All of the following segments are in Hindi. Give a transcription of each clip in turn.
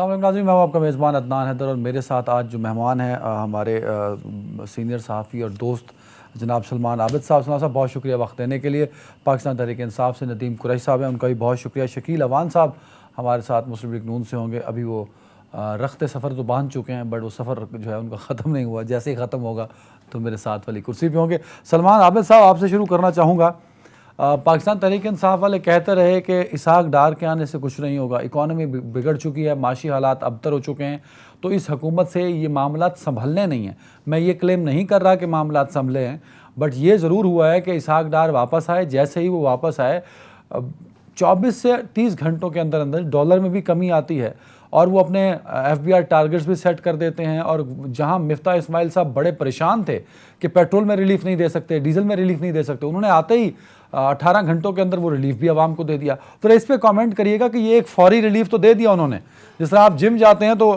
अस्सलाम वालेकुम नाज़रीन, मैं हूं आपका मेज़बान अदनान हैदर और मेरे साथ आज जो मेहमान हैं हमारे सीनियर सहाफ़ी और दोस्त जनाब सलमान आबिद साहब। सलमान साहब बहुत शुक्रिया वक्त देने के लिए। पाकिस्तान तहरीक इंसाफ से नदीम कुरैशी साहब हैं, उनका भी बहुत शुक्रिया। शकील अवान साहब हमारे साथ मुस्लिम लीग नून से होंगे। अभी वो रख्ते सफ़र तो बांध चुके हैं, बट वो सफ़र जो है उनका ख़त्म नहीं हुआ। जैसे ही ख़त्म होगा तो मेरे साथ वाली कुर्सी पर होंगे। सलमान आबिद साहब, आपसे शुरू करना चाहूँगा। पाकिस्तान तहरीक इंसाफ वाले कहते रहे कि इसहाक डार के आने से कुछ नहीं होगा, इकॉनमी बिगड़ चुकी है, माशी हालात अबतर हो चुके हैं, तो इस हुकूमत से ये मामलात संभलने नहीं हैं। मैं ये क्लेम नहीं कर रहा कि मामलात संभले हैं, बट ये ज़रूर हुआ है कि इसहाक डार वापस आए। जैसे ही वो वापस आए 24 से 30 घंटों के अंदर अंदर डॉलर में भी कमी आती है और वो अपने FBR टारगेट्स भी सेट कर देते हैं। और जहां मिफ्ता इस्माइल साहब बड़े परेशान थे कि पेट्रोल में रिलीफ नहीं दे सकते, डीजल में रिलीफ नहीं दे सकते, उन्होंने आते ही 18 घंटों के अंदर वो रिलीफ भी आवाम को दे दिया। तो इस पर कमेंट करिएगा कि ये एक फौरी रिलीफ तो दे दिया उन्होंने। जिस तरह आप जिम जाते हैं तो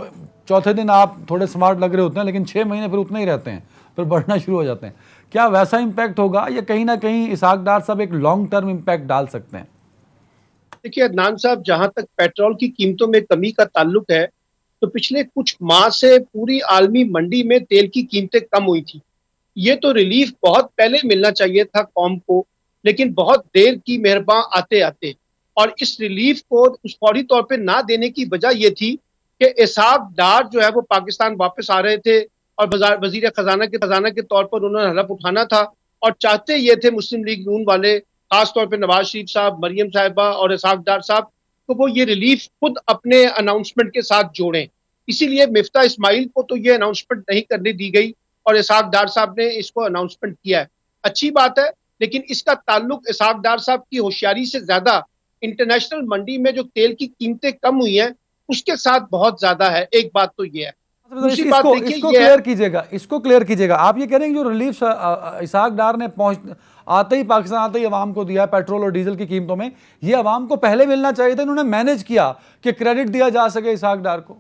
चौथे दिन आप थोड़े स्मार्ट लग रहे होते हैं, लेकिन 6 महीने फिर उतने ही रहते हैं, फिर बढ़ना शुरू हो जाते हैं। क्या वैसा इम्पैक्ट होगा या कहीं ना कहीं इसहाक डार साहब एक लॉन्ग टर्म इम्पैक्ट डाल सकते हैं? देखिए अदनान साहब, जहां तक पेट्रोल की कीमतों में कमी का ताल्लुक है, तो पिछले कुछ माह से पूरी आलमी मंडी में तेल की कीमतें कम हुई थी। ये तो रिलीफ बहुत पहले मिलना चाहिए था कौम को, लेकिन बहुत देर की मेहरबान आते आते। और इस रिलीफ को उस फौरी तौर पे ना देने की वजह यह थी कि इसहाक डार जो है वो पाकिस्तान वापस आ रहे थे और वजीर खजाना के तौर पर उन्होंने हलफ उठाना था। और चाहते ये थे मुस्लिम लीग नून वाले, खासतौर पर नवाज शरीफ साहब, मरियम साहिबा और इसहाक डार साहब, तो वो ये रिलीफ खुद अपने अनाउंसमेंट के साथ जोड़ें। इसीलिए मिफ्ता इस्माइल को तो ये अनाउंसमेंट नहीं करने दी गई और इसहाक डार साहब ने इसको अनाउंसमेंट किया है। अच्छी बात है, लेकिन इसका ताल्लुक इसहाक डार साहब की होशियारी से ज्यादा इंटरनेशनल मंडी में जो तेल की कीमतें कम हुई हैं उसके साथ बहुत ज्यादा है। एक बात तो ये है। दूसरी बात इसको देखिए इसको ये क्लियर है, कीजिएगा, इसको क्लियर कीजिएगा। आप ये कह रहे हैं कि जो रिलीफ इसहाक डार ने आते ही पाकिस्तान आते ही अवाम को दिया पेट्रोल और डीजल की कीमतों में, ये अवाम को पहले मिलना चाहिए था। इन्होंने मैनेज किया कि क्रेडिट दिया जा सके इसहाक डार को।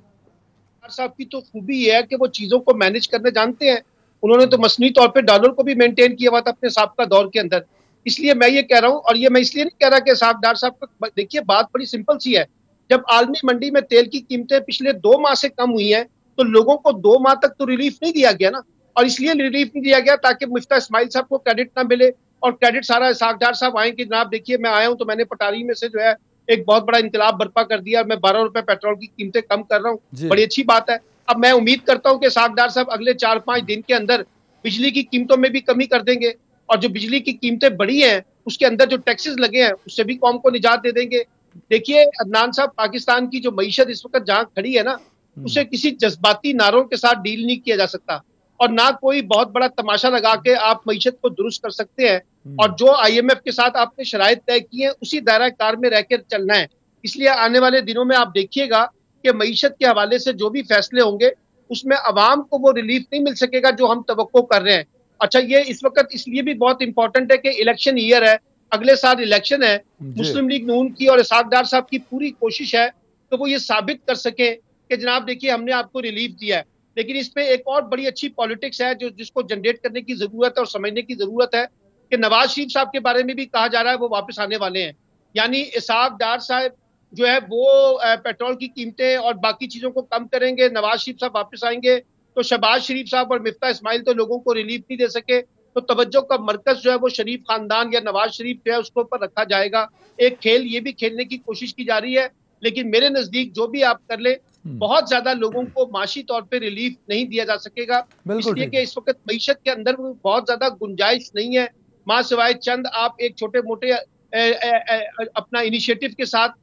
साहब की तो खूबी ये है कि वो चीजों को मैनेज करने जानते हैं। उन्होंने तो मसनी तौर पे डॉलर को भी मेंटेन किया हुआ था अपने साहब दौर के अंदर। इसलिए मैं ये कह रहा हूं, और ये मैं इसलिए नहीं कह रहा कि साहब डार साहब का, देखिए बात बड़ी सिंपल सी है। जब आलमी मंडी में तेल की कीमतें पिछले 2 माह से कम हुई हैं, तो लोगों को 2 माह तक तो रिलीफ नहीं दिया गया ना। और इसलिए रिलीफ नहीं दिया गया ताकि मुफ्ता इस्माइल साहब को क्रेडिट ना मिले, और क्रेडिट सारा इसहाक डार साहब आए कि जनाब देखिए मैं आया हूं तो मैंने पटारी में से जो है एक बहुत बड़ा इंकलाब बर्पा कर दिया, मैं 12 रुपए पेट्रोल की कीमतें कम कर रहा हूं। जी। बड़ी अच्छी बात है। अब मैं उम्मीद करता हूं कि इसहाक डार साहब अगले 4-5 दिन के अंदर बिजली की कीमतों में भी कमी कर देंगे, और जो बिजली की कीमतें बढ़ी हैं उसके अंदर जो टैक्सेस लगे हैं उससे भी कौम को निजात दे देंगे। देखिए अदनान साहब, पाकिस्तान की जो मईशत इस वक्त जहां खड़ी है ना, उसे किसी जज्बाती नारों के साथ डील नहीं किया जा सकता, और ना कोई बहुत बड़ा तमाशा लगा के आप मईशत को दुरुस्त कर सकते हैं। और जो IMF के साथ आपने शराइत तय की है उसी दायरा कार में रहकर चलना है। इसलिए आने वाले दिनों में आप देखिएगा कि मईशत के हवाले से जो भी फैसले होंगे उसमें अवाम को वो रिलीफ नहीं मिल सकेगा जो हम तवक्को कर रहे हैं। अच्छा, ये इस वक्त इसलिए भी बहुत इंपॉर्टेंट है कि इलेक्शन ईयर है, अगले साल इलेक्शन है। जी। मुस्लिम लीग नून की और इसहाक डार साहब की पूरी कोशिश है तो वो ये साबित कर सके कि जनाब देखिए हमने आपको रिलीफ दिया है। लेकिन इस पे एक और बड़ी अच्छी पॉलिटिक्स है जो जिसको जनरेट करने की जरूरत है और समझने की जरूरत है कि नवाज शरीफ साहब के बारे में भी कहा जा रहा है वो वापस आने वाले हैं। यानी इसहाक डार साहब जो है वो पेट्रोल की कीमतें और बाकी चीजों को कम करेंगे, नवाज शरीफ साहब वापस आएंगे, तो शहबाज शरीफ साहब और मिफ्ता इस्माइल तो लोगों को रिलीफ नहीं दे सके, तो तवज्जो का मरकज जो है वो शरीफ खानदान या नवाज शरीफ जो है उसके ऊपर रखा जाएगा। एक खेल ये भी खेलने की कोशिश की जा रही है, लेकिन मेरे नजदीक जो भी आप कर ले, बहुत ज्यादा लोगों को माशी तौर पे रिलीफ नहीं दिया जा सकेगा। बिल्कुल इसलिए ठीक कि है। इस वक्त मीशत के अंदर बहुत ज्यादा गुंजाइश नहीं है, माँ सिवाय चंद आप एक छोटे मोटे अपना इनिशिएटिव के साथ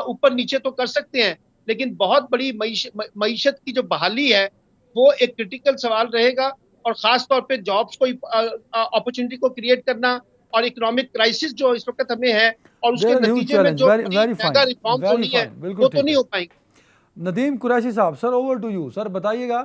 ऊपर नीचे तो कर सकते हैं, लेकिन बहुत बड़ी मईशत की जो बहाली है वो एक क्रिटिकल सवाल रहेगा। और खास तौर पे जॉब्स को अपॉर्चुनिटी को क्रिएट करना और इकोनॉमिक क्राइसिस जो इस वक्त हमें है और उसके देयर आर ह्यूज नतीजे में चैलेंज। जो वेरी बड़ी very mega fine. Reforms very होनी है फाइन, बिल्कुल वो तो ठीक नहीं है। हो पाएंगी। नदीम कुरैशी साहब, sir over to you. Sir बताइएगा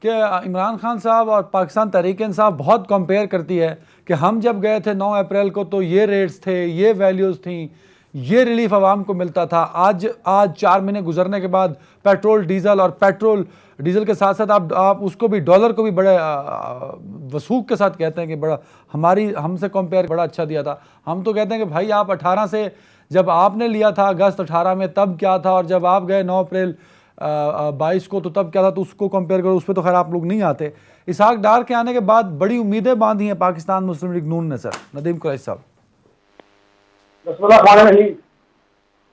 कि इमरान खान साहब और पाकिस्तान तहरीक इंसाफ बहुत कंपेयर करती है कि हम जब गए थे 9 अप्रैल को तो ये रेट्स थे, ये वैल्यूज़ थी, ये रिलीफ आवाम को मिलता था। आज आज 4 महीने गुजरने के बाद पेट्रोल डीजल और पेट्रोल डीजल के साथ साथ आप उसको भी, डॉलर को भी बड़े वसूख के साथ कहते हैं कि बड़ा हमारी हमसे कंपेयर बड़ा अच्छा दिया था। हम तो कहते हैं कि भाई आप 18 से जब आपने लिया था अगस्त 18 में तब क्या था, और जब आप गए 9 अप्रैल 22 को, तो तब क्या था, तो उसको कंपेयर करो, उस पर तो खैर आप लोग नहीं आते। इसहाक डार के आने के बाद बड़ी उम्मीदें बांधी हैं पाकिस्तान मुस्लिम लीग नून ने सर। नदीम कुरैशी साहब। बिस्मिल्लाह,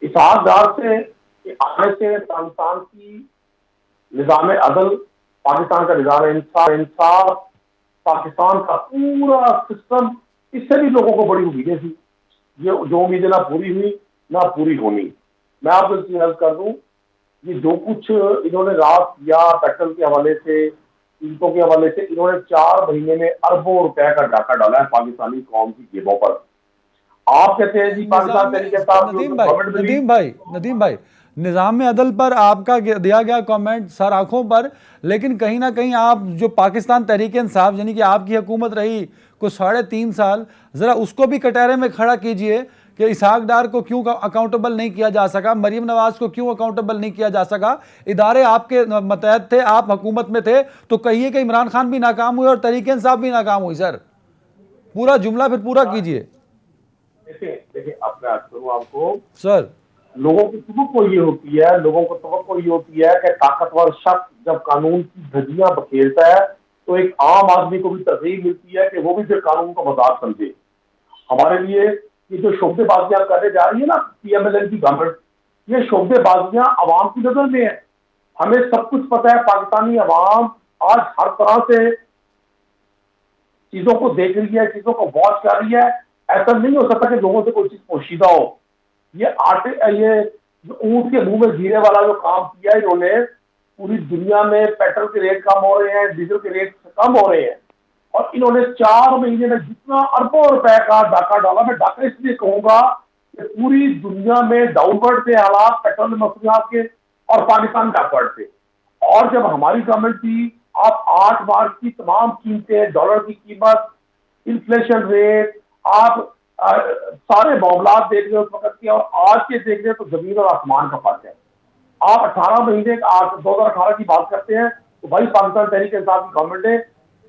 इसहाक डार से आने से पाकिस्तान की निज़ाम अदल, पाकिस्तान का निज़ाम इंसाफ, पाकिस्तान का पूरा सिस्टम, इससे भी लोगों को बड़ी उम्मीदें थी। ये जो उम्मीदें ना पूरी हुई ना पूरी होनी। मैं आपको इसकी अर्ज कर दूं, ये जो कुछ इन्होंने रात किया पेट्रोल के हवाले से, कीमतों के हवाले से, इन्होंने 4 महीने में अरबों रुपए का डाका डाला है पाकिस्तानी कौम की जेबों पर। आप कहते हैं जी पाकिस्तान तरीके साहब, नदीम भाई, निज़ाम अदल पर आपका दिया गया कमेंट सर आंखों पर, लेकिन कहीं ना कहीं आप जो पाकिस्तान तहरीक इंसाफ यानी कि आपकी हुकूमत रही कुछ 3.5 साल, ज़रा उसको भी कटहरे में खड़ा कीजिए कि इसहाक डार को क्यों अकाउंटेबल नहीं किया जा सका, मरीम नवाज को क्यों अकाउंटेबल नहीं किया जा सका। इदारे आपके मतहत थे, आप हुकूमत में थे, तो कहिए कि इमरान खान भी नाकाम हुए और तहरीक इंसाफ भी नाकाम हुई। सर पूरा जुमला फिर पूरा कीजिए। देखिए अब मैं अर्ज करूं आपको सर, लोगों की तवक्को ये होती है, कि ताकतवर शख्स जब कानून की धज्जियां बखेरता है तो एक आम आदमी को भी तरजीह मिलती है कि वो भी फिर कानून को मजाक समझे। हमारे लिए ये जो शोबेबाजियां करने जा रही है ना PMLN की गवर्नमेंट, ये शोबेबाजियां अवाम की नजर में है। हमें सब कुछ पता है, पाकिस्तानी अवाम आज हर तरह से चीजों को देख रही है, चीजों को वॉच कर रही है। ऐसा नहीं हो सकता कि लोगों से कोई चीज पोशीदा हो। ये ऊंट के मुंह में जीरे वाला जो काम किया इन्होंने, पूरी दुनिया में पेट्रोल के रेट कम हो रहे हैं, डीजल के रेट कम हो रहे हैं, और इन्होंने 4 महीने में जितना अरबों रुपए का डाका डाला। मैं डाका इसलिए कहूंगा कि पूरी दुनिया में डाउनवर्ड थे हालात पेट्रोल मसरूफियात के, और पाकिस्तान का अपवर्ड थे। और जब हमारी गवर्नमेंट थी, आप 8 मार्च की तमाम कीमतें, डॉलर की कीमत, इन्फ्लेशन रेट, आप सारे मामला देख रहे हो उस वक्त के, और आज के देख रहे हो तो जमीन और आसमान का फर्क है। आप 18 महीने 2018 की बात करते हैं तो भाई पाकिस्तान तहरीक इंसाफ की गवर्नमेंट ने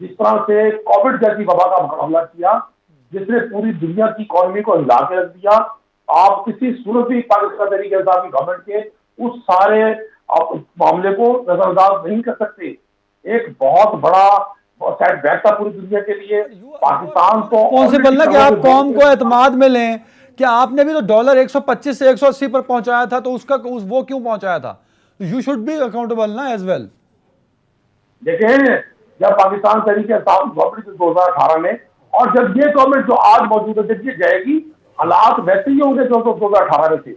जिस तरह से कोविड जैसी वबा का मुकाबला किया, जिसने पूरी दुनिया की इकोनॉमी को हिला के रख दिया, आप किसी सूरत भी पाकिस्तान तहरीक इंसाफ की गवर्नमेंट के उस सारे मामले को नजरअंदाज नहीं कर सकते। एक बहुत बड़ा सेटबैक था पूरी दुनिया के लिए। पाकिस्तान को पॉसिबल ना कि आप कौम को एतमाद में लें। क्या आपने भी तो डॉलर 125 से 180 पर पहुंचाया था, तो वो क्यों पहुंचाया था? यू शुड बी अकाउंटेबल ना एज वेल। देखिए, जब पाकिस्तान तरीके साथ गवर्नमेंट 2018 में, और जब ये गवर्नमेंट जो आज मौजूद है जब ये जाएगी, हालात वैसे ही होंगे जो 2018 में थे।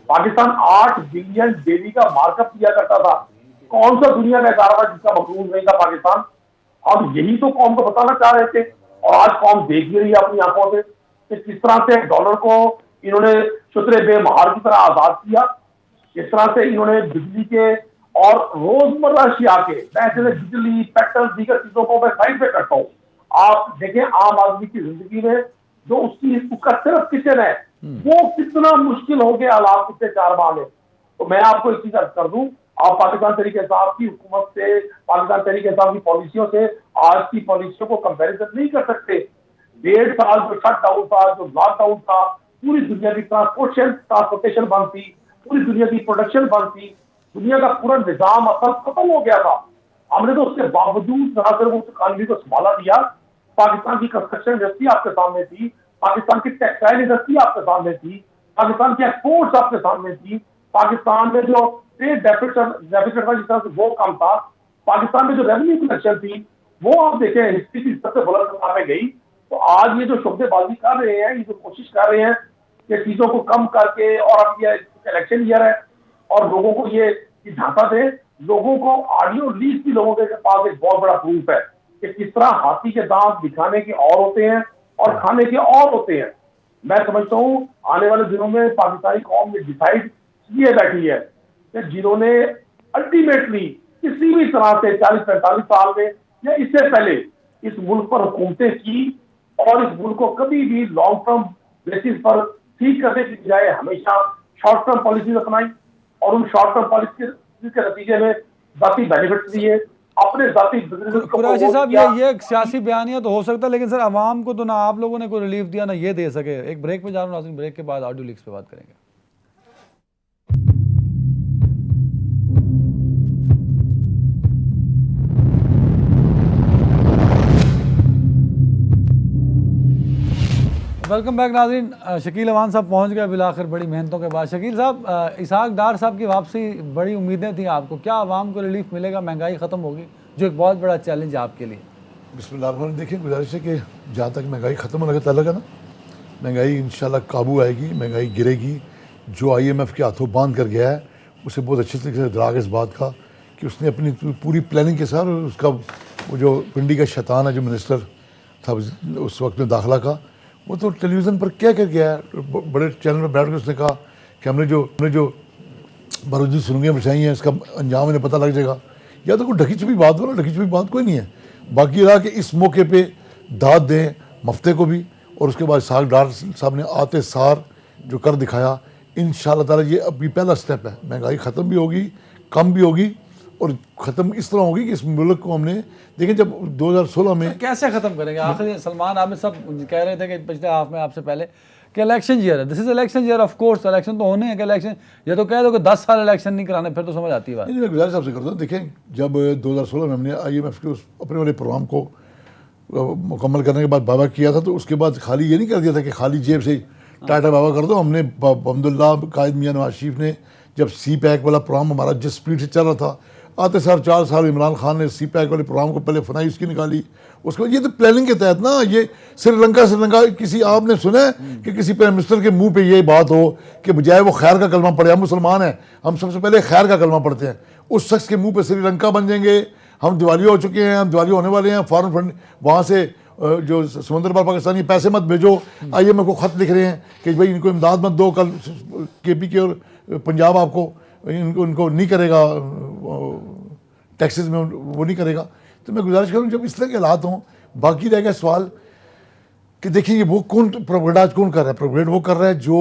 पाकिस्तान 8 बिलियन डेली का मार्कअप किया करता था। कौन सा दुनिया का इदारा था जिसका मकरूज नहीं था पाकिस्तान? और यही तो कौम को बताना चाह रहे थे, और आज कौम देख ही रही है अपनी आंखों से कि किस तरह से डॉलर को इन्होंने शुतरे बेमहार की तरह आजाद किया, किस तरह से इन्होंने बिजली के और रोजमर्रा अशिया के, जैसे बिजली, पेट्रोल, दीगर चीजों को मैं साइड पे करता हूँ। आप देखें आम आदमी की जिंदगी में जो उसका सिर्फ किचन है, वो कितना मुश्किल हो गया हालात पिछले 4 माह में। तो मैं आपको एक चीज अर्ज कर दूं, आप पाकिस्तान तहरीक इंसाफ की हुकूमत से, पाकिस्तान तहरीक इंसाफ की पॉलिसियों से आज की पॉलिसियों को कंपैरिजन नहीं कर सकते। 1.5 साल जो शटडाउन था, जो लॉकडाउन था, पूरी दुनिया की ट्रांसपोर्टेशन बंद थी, पूरी दुनिया की प्रोडक्शन बंद थी, दुनिया का पूरा निजाम असल खत्म हो गया था। हमने तो उसके बावजूद ना सिर्फ उस इकॉनमी को संभाला दिया, पाकिस्तान की कंस्ट्रक्शन इंडस्ट्री आपके सामने थी, पाकिस्तान की टेक्सटाइल इंडस्ट्री आपके सामने थी, पाकिस्तान की एक्सपोर्ट्स आपके सामने थी, पाकिस्तान में जो ट्रेड डेफिसिट था जिस तरह से वो कम था, पाकिस्तान में जो रेवेन्यू कलेक्शन थी वो आप देखें हिस्ट्री की सबसे बुलंद सतह पे गई। तो आज ये जो शोबेबाजी कर रहे हैं, ये जो कोशिश कर रहे हैं कि चीजों को कम करके, और अब ये इलेक्शन ईयर है और लोगों को ये झांसा दे, लोगों को ऑडियो लीक भी लोगों के पास एक बहुत बड़ा प्रूफ है कि किस तरह हाथी के दांत दिखाने के और होते हैं और खाने के और होते हैं। मैं समझता हूँ आने वाले दिनों में पाकिस्तानी कौम ने डिसाइड किए बैठी है कि जिन्होंने अल्टीमेटली किसी भी तरह से 40-45 साल में या इससे पहले इस मुल्क पर हुकूमतें की, और इस मुल्क को कभी भी लॉन्ग टर्म बेसिस पर ठीक करने की बजाय हमेशा शॉर्ट टर्म पॉलिसी अपनाई, और उन शॉर्ट टर्म पॉलिसी के नतीजे में जाती बेनिफिट्स लिए, अपने जाती बिजनेस को। कुरैशी साहब, ये एक सियासी बयानिया तो हो सकता है, लेकिन सर आवाम को तो ना आप लोगों ने कोई रिलीफ दिया ना ये दे सके। एक ब्रेक में जा रहा हूँ नाज़रीन, ब्रेक के बाद ऑडियो लीक्स पे बात करेंगे। वेलकम बैक नाज़रीन। शकील अवान साहब पहुंच गए बिलाखिर बड़ी मेहनतों के बाद। शकील साहब, इसहाक डार साहब की वापसी, बड़ी उम्मीदें थी आपको, क्या आवाम को रिलीफ मिलेगा, महंगाई ख़त्म होगी, जो एक बहुत बड़ा चैलेंज है आपके लिए? बिस्मिल्लाह। देखिए, गुजारिश है कि जहाँ तक महंगाई ख़त्म होने का ताल्लुक है ना, महंगाई इंशाल्लाह काबू आएगी, महंगाई गिरेगी। जो IMF के हाथों बांध कर गया है उसे बहुत अच्छे तरीके से इदराक है इस बात का कि उसने अपनी पूरी प्लानिंग के साथ, उसका वो जो पिंडी का शैतान है जो मिनिस्टर था उस वक्त में दाखिला का, वो तो टेलीविज़न पर क्या कर गया है, बड़े चैनल पर बैठ कर उसने कहा कि हमने जो बारूदी सुरंगें बिछाई हैं इसका अंजाम इन्हें पता लग जाएगा। या तो कोई ढकी छुपी बात हो ना, ढकी छुपी बात कोई नहीं है। बाकी रहा कि इस मौके पे दाद दें मफ्ते को भी, और उसके बाद इसहाक डार साहब ने आते सार जो कर दिखाया, इंशाअल्लाह ताला ये अभी पहला स्टेप है। महंगाई ख़त्म भी होगी, कम भी होगी, और ख़त्म इस तरह होगी कि इस मुल्क को हमने देखें जब 2016 में कैसे ख़त्म करेंगे? आखिर सलमान आबिद सब कह रहे थे कि पिछले हाफ में आपसे पहले कि इलेक्शन ईयर है, this is election year, of course election तो होने हैं कि इलेक्शन, ये तो कह दो कि 10 साल इलेक्शन नहीं कराने, फिर तो समझ आती है बात। मैं गुजारिश आपसे करता हूँ, देखें जब 2016 में हमने IMF के उस अपने वाले प्रोग्राम को मुकम्मल करने के बाद बाबा किया था, तो उसके बाद खाली ये नहीं कर दिया था कि खाली जेब से टाटा बाबा कर दो। हमने अहमदुल्ला कायद मियाँ नवाज शरीफ ने जब CPAC वाला प्रोग्राम हमारा जिस स्पीड से चल रहा था, आते साल 4 साल इमरान खान ने CPAC वाले प्रोग्राम को पहले फनाई उसकी निकाली, उसके बाद ये तो प्लानिंग के तहत ना, ये श्रीलंका किसी आपने सुना है कि किसी प्राइम मिनिस्टर के मुंह पे ये बात हो कि बजाय वो खैर का कलमा पढ़े, हम मुसलमान हैं, हम सबसे पहले खैर का कलमा पढ़ते हैं, उस शख्स के मुंह पे श्रीलंका बन जाएंगे, हम दिवालिया हो चुके हैं, हम दिवालिया होने वाले हैं, फॉरेन फंड वहाँ से जो समुद्र पर पाकिस्तानी पैसे मत भेजो, IMF को ख़त लिख रहे हैं कि भाई इनको इमदाद मत दो, कल KP और पंजाब आपको इनको नहीं करेगा, टैक्सेस में वो नहीं करेगा। तो मैं गुजारिश करूँ जब इस तरह के हालात हों, बाकी रह गया सवाल कि देखिए ये वो कौन प्रोपेगेंडा कौन कर रहा है? प्रोपेगेंडा वो कर रहा है जो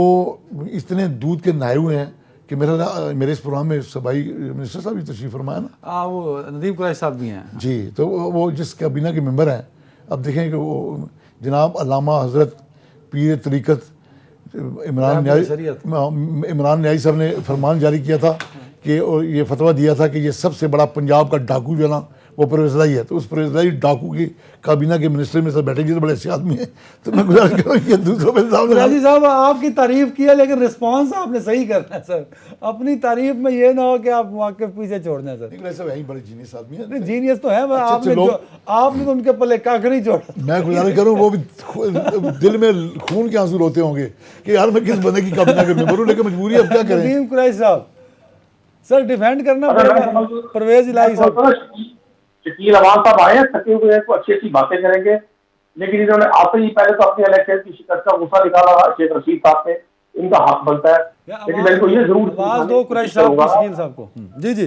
इतने दूध के नहाए हुए हैं कि मेरे इस प्रोग्राम में सबाई मिनिस्टर साहब भी तशरीफ फरमाया ना, वो नदीम कुरैशी साहब भी हैं जी, तो वो जिस काबीना के मेंबर हैं, अब देखें कि वो जनाब अल्लामा हज़रत पीर तरीक़त इमरान न्याई साहब ने फरमान जारी किया था कि और ये फतवा दिया था कि ये सबसे बड़ा पंजाब का डाकू जो है ना वो परवेज़ लाई है, तो उस परवेज़ लाई डाकू की काबीना के मिनिस्टर में सब बैठेंगे तो बड़े अच्छे आदमी हैं। तो मैं गुजारिश करूँ कि दूसरों पे साहब आपकी तारीफ की है, लेकिन रिस्पांस आपने सही करना है सर, अपनी तारीफ में ये ना हो कि आप वाकई पीछे छोड़ना है सर। सब यही बड़े जीनियस आदमी हैं, नहीं जीनियस तो है, आपने तो उनके पल्ले काख नहीं छोड़ा। मैं गुजारिश करूँ वो भी दिल में खून के आंसू रोते होंगे कि यार मैं किस बंदे की काबीना के मेंबर हूँ, लेकिन मजबूरी अब क्या करें। नदीम कुरैशी साहब सर डिफेंड करना पड़ेगा परवेज इलाही साहब। शकील अवान साहब आए हैं, थके हुए हैं, अच्छी अच्छी बातें करेंगे, लेकिन इन्होंने आते ही पहले तो अपने इलेक्शन की शिकस्त का गुस्सा निकाला शेख रशीद साहब से, इनका हक बनता है। लेकिन मेरे को ये जरूर आवाज दो कुरैशी साहब को, शकील साहब को। जी जी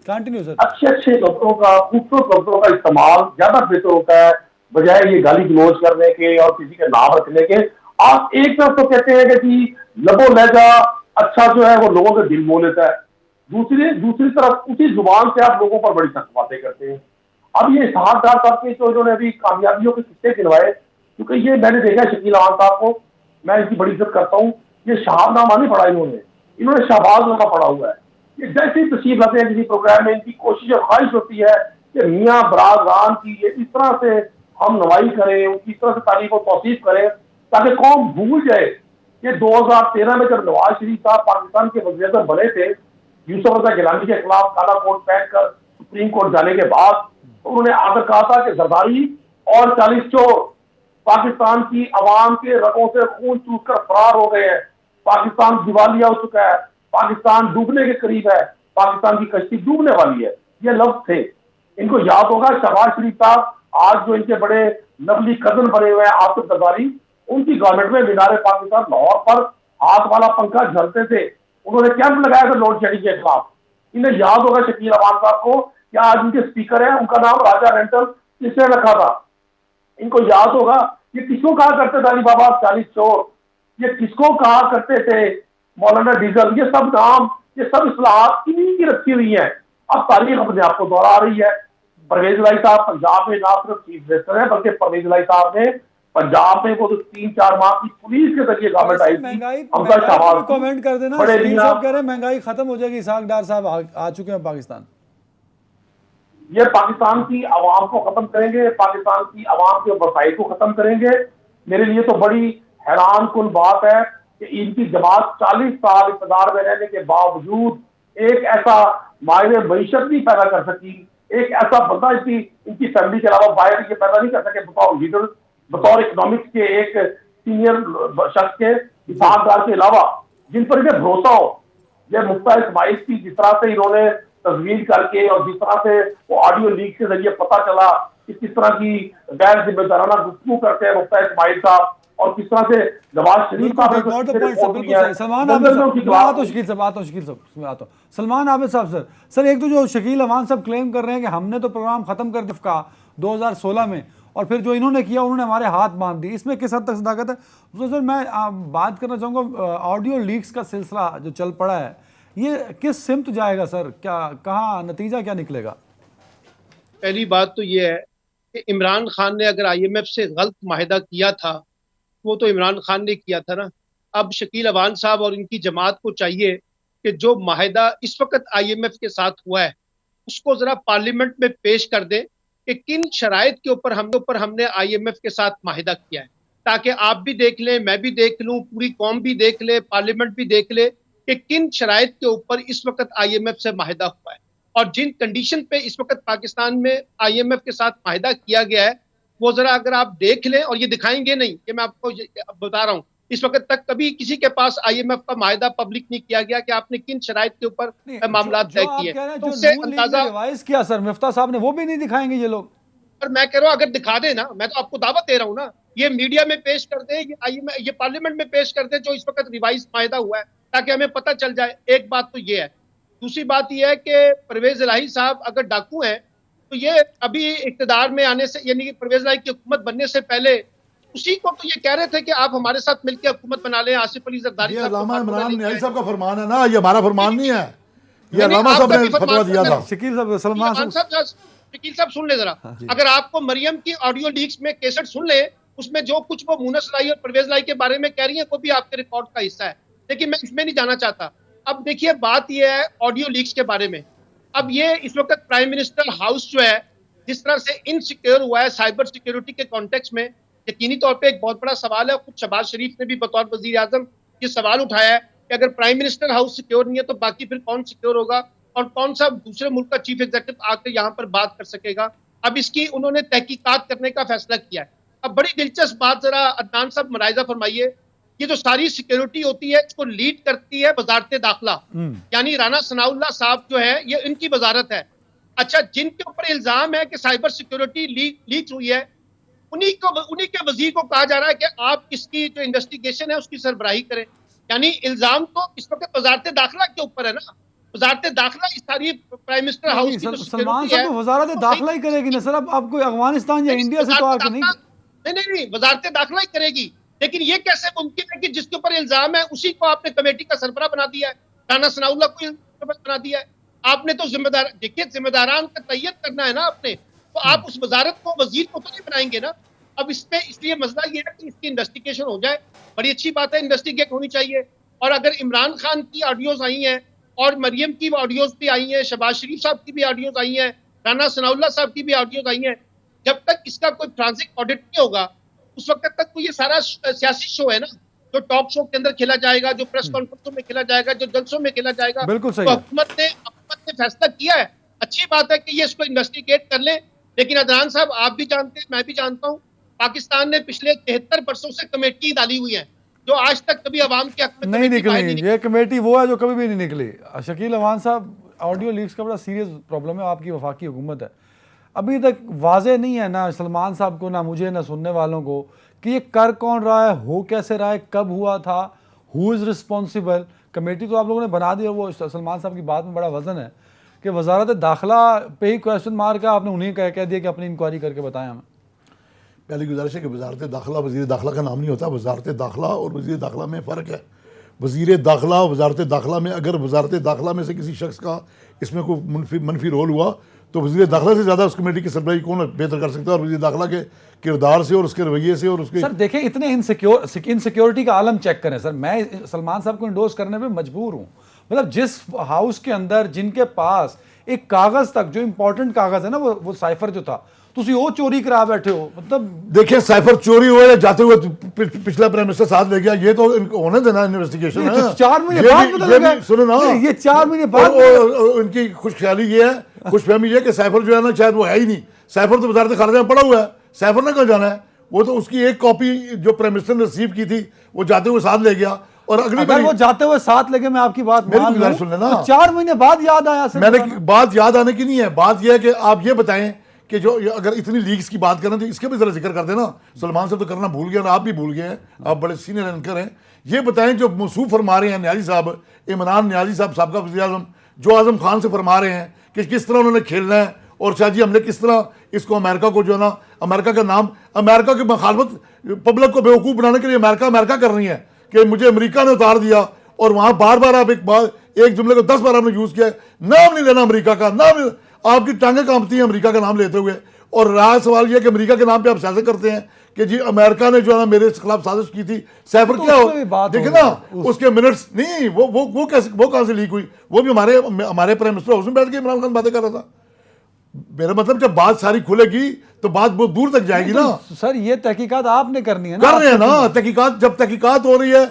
कंटिन्यू सर। अच्छे अच्छे लफ्जों का, खूबसूरत लफ्जों का इस्तेमाल ज्यादा बेहतर होता है बजाय ये गाली गलौज करने के और किसी के नाम रखने के। आप एक तरफ तो कहते हैं कि लबो लहजा अच्छा जो है वो लोगों के दिल मोह लेता है, दूसरी तरफ उसी जुबान से आप लोगों पर बड़ी सख्त बातें करते हैं। अब ये इसहाक डार साहब के जो इन्होंने अभी कामयाबियों के किस्से गिनवाए, क्योंकि ये मैंने देखा शकील अवान साहब को, मैं इनकी बड़ी इज्जत करता हूँ, ये शहाबनामा नहीं पढ़ा इन्होंने शहबाजनामा पढ़ा हुआ है। ये जैसे ही तशरीफ लाते हैं किसी प्रोग्राम में, इनकी कोशिश और ख्वाहिश होती है कि मियाँ बरागान की ये इस तरह से हम नवाई करें, उनकी इस तरह से तारीफ और तौसीफ करें ताकि कौम भूल जाए कि 2013 में जब नवाज शरीफ साहब पाकिस्तान के वज़ीर-ए-आज़म बने थे, यूसुफ रज़ा गिलानी के खिलाफ काला कोट पहनकर सुप्रीम कोर्ट जाने के बाद, तो उन्होंने आकर कहा था कि जरदारी और 40 चोर पाकिस्तान की आवाम के रगों से खून चूसकर फरार हो गए हैं, पाकिस्तान दिवालिया हो चुका है, पाकिस्तान डूबने के करीब है, पाकिस्तान की कश्ती डूबने वाली है। ये लफ्ज थे, इनको याद होगा। शहबाज शरीफ साहब आज जो इनके बड़े लवली कजन बने हुए हैं आसिफ जरदारी, उनकी गवर्नमेंट में मीनार पाकिस्तान लाहौर पर हाथ वाला पंखा झलते थे, उन्होंने कैंप लगाया था लोड शेडिंग के खिलाफ। इन्हें याद होगा शकील अवान साहब को कि आज उनके स्पीकर है, उनका नाम राजा रेंटल किसने रखा था। इनको याद होगा ये किसको कहा करते थे अली बाबा 40 चोर, ये किसको कहा करते थे मौलाना डीजल, ये सब नाम, ये सब इस्लाहात इन्हीं की रखी हुई है। अब तारीख अपने आप को दोहरा रही है। परवेज इलाही साहब पंजाब में ना सिर्फ चीफ मिनिस्टर है, बल्कि परवेज इलाही साहब ने पंजाब में वो तो 3-4 माह की पुलिस के जरिए गवर्नमेंट आई थी, हमजा शहबाज कमेंट कर देना। साहब कह रहे हैं महंगाई खत्म हो जाएगी, इसहाक डार साहब आ चुके हैं पाकिस्तान। ये पाकिस्तान की आवाम को खत्म करेंगे, पाकिस्तान की आवाम के वसाइल को खत्म करेंगे। मेरे लिए तो बड़ी हैरान कुन बात है कि इनकी जमात 40 साल इक़्तिदार में रहने के बावजूद एक ऐसा मायने मईशत नहीं पैदा कर सकी, एक ऐसा बंदा इनकी फैमिली के अलावा बाहर ये पैदा नहीं कर सके बतौर लीडर, बतौर इकोनॉमिक्स के एक सीनियर शख्स के, ईमानदार के अलावा जिन पर इन्हें भरोसा हो। ये मुफ्ता इस्माइल की जिस तरह से इन्होंने तजवीज करके और जिस तरह से वो ऑडियो लीक के जरिए पता चला कि किस तरह की गैर जिम्मेदाराना गुफ्तगू करते हैं मुफ्ता इस्माइल साहब, और किस तरह से नवाज शरीफ सलमान आबिद साहब सर एक तो जो शकील अवान साहब क्लेम कर रहे हैं कि हमने तो प्रोग्राम खत्म कर दिया का 2016 में, और फिर जो इन्होंने किया उन्होंने हमारे हाथ बांध दी, इसमें किस हद तक सदाकत है? तो सर मैं बात करना चाहूँगा ऑडियो लीक्स का सिलसिला जो चल पड़ा है ये किस सिमत जाएगा सर, क्या कहाँ नतीजा क्या निकलेगा? पहली बात तो ये है कि इमरान खान ने अगर IMF से गलत माहिदा किया था वो तो इमरान खान ने किया था ना। अब शकील अवान साहब और इनकी जमात को चाहिए कि जो माहिदा इस वक्त IMF के साथ हुआ है उसको जरा पार्लियामेंट में पेश कर दें कि किन शराइत के ऊपर हमने IMF के साथ माहिदा किया है, ताकि आप भी देख लें, मैं भी देख लूं, पूरी कौम भी देख ले, पार्लियामेंट भी देख ले कि किन शराइत के ऊपर इस वक्त IMF से माहिदा हुआ है और जिन कंडीशन पे इस वक्त पाकिस्तान में IMF के साथ माहिदा किया गया है वो जरा अगर आप देख लें। और ये दिखाएंगे नहीं कि मैं आपको बता रहा हूँ, इस वक्त तक कभी किसी के पास IMF का माहिदा पब्लिक नहीं किया गया कि आपने किन शराइत के ऊपर मामला तय किए। तो उससे अंदाजा रिवाइज किया सर मिफ्ता साहब ने, वो भी नहीं दिखाएंगे ये लोग। पर मैं कह रहा हूँ अगर दिखा दे ना, मैं तो आपको दावत दे रहा हूँ ना, ये मीडिया में पेश कर दे, ये पार्लियामेंट में पेश कर दे जो इस वक्त रिवाइज माहिदा हुआ है, ताकि हमें पता चल जाए। एक बात तो ये है। दूसरी बात यह है कि परवेज इलाही साहब अगर डाकू हैं तो ये अभी इक़्तिदार में आने से, यानी कि परवेज इलाही की हुकूमत बनने से पहले उसी को तो ये कह रहे थे कि आप हमारे साथ मिलकर हुकूमत बना लें। आसिफ अली जरदारी साहब का फरमान है ना, ये हमारा फरमान नहीं है, ये अल्लामा साहब ने फतवा दिया था। शकील साहब, सलमान साहब, शकील साहब सुन ले जरा। अगर आपको मरियम की ऑडियो लीक्स में कैसेट सुन ले, उसमें जो कुछ वो मुनस लाई और परवेज लाई के बारे में कह रही है वो भी आपके रिकॉर्ड का हिस्सा है, लेकिन मैं इसमें नहीं जाना चाहता। अब देखिए बात यह है ऑडियो लीक्स के बारे में। अब ये इस वक्त प्राइम मिनिस्टर हाउस जो है जिस तरह से इनसिक्योर हुआ है साइबर सिक्योरिटी के कॉन्टेक्स्ट में, यकीनी तौर पे एक बहुत बड़ा सवाल है। खुद शहबाज शरीफ ने भी बतौर वजीर आजम ये सवाल उठाया है कि अगर प्राइम मिनिस्टर हाउस सिक्योर नहीं है तो बाकी फिर कौन सिक्योर होगा और कौन सा दूसरे मुल्क का चीफ एग्जीक्यूटिव आकर यहाँ पर बात कर सकेगा। अब इसकी उन्होंने तहकीकात करने का फैसला किया है। अब बड़ी दिलचस्प बात, जरा अदनान साहब मुलाहिजा फरमाइए, ये जो सारी सिक्योरिटी होती है इसको लीड करती है वजारत दाखिला, यानी राना सनाउल्लाह साहब जो है ये इनकी वजारत है। अच्छा, जिनके ऊपर इल्जाम है कि साइबर सिक्योरिटी लीक हुई है, उन्हीं के वजीर को कहा जा रहा है कि आप इसकी जो इन्वेस्टिगेशन है उसकी सरबराही करें। यानी इल्जाम तो इस वक्त वजारत दाखिला के ऊपर है ना। वजारत दाखिला इस सारी प्राइम मिनिस्टर हाउस की सलमान साहब तो वजारत दाखिला ही करेगी ना सर। अब कोई अफगानिस्तान या इंडिया से तो आके नहीं, वजारत दाखिला ही करेगी। लेकिन ये कैसे मुमकिन है कि जिसके ऊपर इल्जाम है उसी को आपने कमेटी का सरबराह बना दिया है, राना सनाउल्लाह को बना दिया है। आपने तो जिम्मेदार, देखिए जिम्मेदारान का तैयद करना है ना आपने, तो आप उस वजारत को वजीर को तो नहीं बनाएंगे ना। अब इसमें इसलिए मसला ये है कि इसकी इन्वेस्टिगेशन हो जाए, बड़ी अच्छी बात है, इन्वेस्टिगेट होनी चाहिए। और अगर इमरान खान की ऑडियोज आई हैं और मरियम की ऑडियोज भी आई हैं, शहबाज शरीफ साहब की भी ऑडियोज आई हैं, राना सनाउल्लाह साहब की भी ऑडियोज आई हैं, जब तक इसका कोई फोरेंसिक ऑडिट नहीं होगा उस वक्त तक तो ये सारा सियासी शो है ना, जो टॉक शो के अंदर खेला जाएगा, जो प्रेस कॉन्फ्रेंसों में खेला जाएगा, जो जलसों में खेला जाएगा। बिल्कुल सही। तो हुकूमत ने फैसला किया है, अच्छी बात है कि ये इसको इन्वेस्टिगेट कर ले। लेकिन अदनान साहब आप भी जानते हैं, मैं भी जानता हूँ, पाकिस्तान ने पिछले 73 वर्षों से कमेटी डाली हुई है जो आज तक कभी अवाम के हक में नहीं निकली। ये कमेटी वो है जो कभी भी नहीं निकली। शकील अवान साहब, ऑडियो लीक्स का बड़ा सीरियस प्रॉब्लम है, आपकी वफाकी हुकूमत है, अभी तक वाजे नहीं है ना सलमान साहब को, ना मुझे, ना सुनने वालों को, कि ये कर कौन रहा है, हो कैसे रहा है, कब हुआ था, हु इज़ रिस्पॉन्सिबल। कमेटी तो आप लोगों ने बना दी और वो सलमान साहब की बात में बड़ा वजन है कि वजारत दाखिला पे ही क्वेश्चन मार के आपने उन्हें कह दिया कि अपनी इंक्वायरी करके बताएं हमें। पहली गुजारिश है कि वजारत दाखिला वज़ीर दाखिला का नाम नहीं होता। वजारत दाखिला और वज़ीर दाखिला में फ़र्क है। वज़ीर दाखिला, वजारत दाखिला में अगर वजारत दाखिला में से किसी शख्स का इसमें कोई मनफी रोल हुआ तो वज़ीर दाखिला से ज़्यादा उस कमेटी की सरबराही कौन बेहतर कर सकता है, और वज़ीर दाखिला के किरदार से और उसके रवैये से और उसके। सर देखें, इतने इनसिक्योरिटी का आलम चेक करें सर। मैं सलमान साहब को इंडोर्स करने पे मजबूर हूँ। मतलब जिस हाउस के अंदर जिनके पास एक कागज तक, जो इंपॉर्टेंट कागज है ना, वो साइफर जो था, तुसी वो चोरी करा बैठे हो। मतलब देखिए, साइफर चोरी हुआ या जाते हुए पिछला प्राइम मिनिस्टर साथ ले गया, ये तो होने देना इन्वेस्टिगेशन है। तो 4 महीने बाद पता लगा, सुनो ना, ये 4 महीने बाद उनकी खुशख्याली ये है, खुशफहमी ये कि साइफर जो है ना, शायद वो है ही नहीं। साइफर तो वजारत खारजा में पड़ा हुआ है, साइफर ने कहाँ जाना है? वो तो उसकी एक कॉपी जो प्राइम मिनिस्टर ने रिसीव की थी, वो जाते हुए साथ ले गया। और अगली बार वो जाते हुए साथ लेके, मैं आपकी बात मान लूं, सुन लेना, तो 4 महीने बाद याद आया। मैंने बात याद आने की नहीं है, बात यह है कि आप ये बताएं कि जो अगर इतनी लीक्स की बात करें तो इसके भी जरा जिक्र कर देना। सलमान साहब तो करना भूल गए और आप भी भूल गए हैं, आप बड़े सीनियर एंकर हैं। ये बताएं, जो मौसूफ फरमा रहे हैं न्याजी साहब, इमरान न्याजी साहब, साबका वज़ीर आज़म, जो आज़म खान से फरमा रहे हैं कि किस तरह उन्होंने खेलना है, और शाह जी हमने किस तरह इसको अमेरिका को जो है ना, अमेरिका का नाम, अमेरिका की मुखालफत पब्लिक को बेवकूफ़ बनाने के लिए अमेरिका कर रही है कि मुझे अमेरिका ने उतार दिया। और वहाँ बार बार आप एक जुमले को 10 बार आपने यूज़ किया है, नाम नहीं लेना अमेरिका का, नाम, आपकी टांगें कांपती हैं अमेरिका का नाम लेते हुए। और रहा सवाल यह कि अमेरिका के नाम पे आप सियासत करते हैं कि जी अमेरिका ने जो है ना मेरे खिलाफ साजिश की थी। साइफर क्या हो, देखे ना उसके मिनट्स नहीं, वो कैसे, वो कहाँ से लीक हुई? वो भी हमारे प्राइम मिनिस्टर हाउस में बैठ के इमरान खान बातें कर रहा था। मेरा मतलब जब बात सारी खुलेगी तो बात बहुत दूर तक जाएगी ना। सर ये तहकीकात आपने करनी है ना, कर रहे हैं ना तहकीकात। जब तहकीकात हो रही है,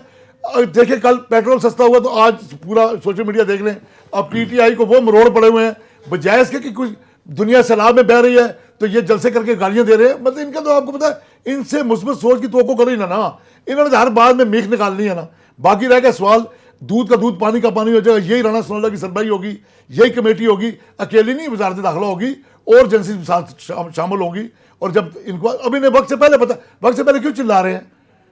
देखिए कल पेट्रोल सस्ता हुआ तो आज पूरा सोशल मीडिया देख लें, अब पीटीआई को वो मरोड़ पड़े हुए हैं, बजाय इसके कि कुछ दुनिया सैलाब में बह रही है तो ये जलसे करके गालियां दे रहे हैं। मतलब इनका तो आपको पता है, इनसे मुस्बत सोच की तवक्को करो ही ना, इन्होंने हर बात में मीख निकालनी है ना। बाकी रह गया सवाल, दूध का दूध पानी का पानी हो जाएगा, यही राणा सनाउल्लाह की सरबराही होगी, यही कमेटी होगी, अकेली नहीं वजारत दाखिला होगी और एजेंसी साथ शामिल होगी। और जब इनको अब इन्हें वक्त से पहले पता, वक्त से पहले क्यों चिल्ला रहे हैं?